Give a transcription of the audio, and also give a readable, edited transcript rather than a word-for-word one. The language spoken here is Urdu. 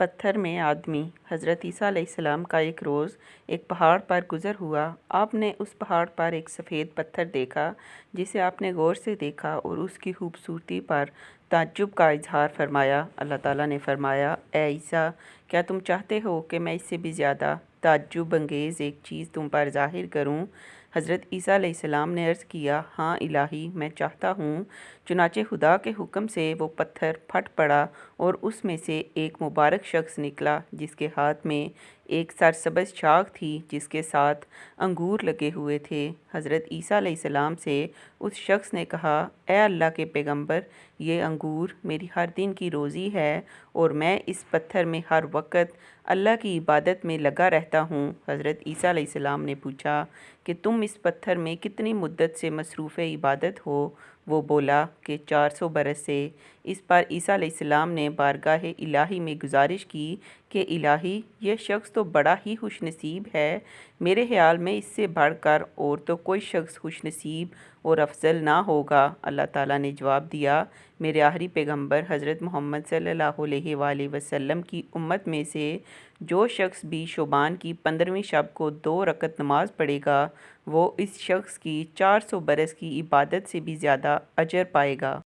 پتھر میں آدمی حضرت عیسیٰ علیہ السلام کا ایک روز ایک پہاڑ پر گزر ہوا۔ آپ نے اس پہاڑ پر ایک سفید پتھر دیکھا جسے آپ نے غور سے دیکھا اور اس کی خوبصورتی پر تعجب کا اظہار فرمایا۔ اللہ تعالیٰ نے فرمایا، اے عیسیٰ، کیا تم چاہتے ہو کہ میں اس سے بھی زیادہ تعجب انگیز ایک چیز تم پر ظاہر کروں؟ حضرت عیسیٰ علیہ السلام نے عرض کیا، ہاں الہی، میں چاہتا ہوں۔ چنانچہ خدا کے حکم سے وہ پتھر پھٹ پڑا اور اس میں سے ایک مبارک شخص نکلا جس کے ہاتھ میں ایک سرسبز شاخ تھی جس کے ساتھ انگور لگے ہوئے تھے۔ حضرت عیسیٰ علیہ السلام سے اس شخص نے کہا، اے اللہ کے پیغمبر، یہ انگور میری ہر دن کی روزی ہے اور میں اس پتھر میں ہر وقت اللہ کی عبادت میں لگا رہتا ہوں۔ حضرت عیسیٰ علیہ السلام نے پوچھا کہ تم اس پتھر میں کتنی مدت سے مصروف عبادت ہو؟ وہ بولا کہ 400 برس سے۔ اس پر عیسیٰ علیہ السلام نے بارگاہ الہی میں گزارش کی کہ الہی، یہ شخص تو بڑا ہی خوش نصیب ہے، میرے خیال میں اس سے بڑھ کر اور تو کوئی شخص خوش نصیب اور افضل نہ ہوگا۔ اللہ تعالیٰ نے جواب دیا، میرے آخری پیغمبر حضرت محمد صلی اللہ علیہ وآلہ وسلم کی امت میں سے جو شخص بھی شعبان کی 15ویں شب کو 2 رکعت نماز پڑھے گا، وہ اس شخص کی 400 برس کی عبادت سے بھی زیادہ اجر پائے گا۔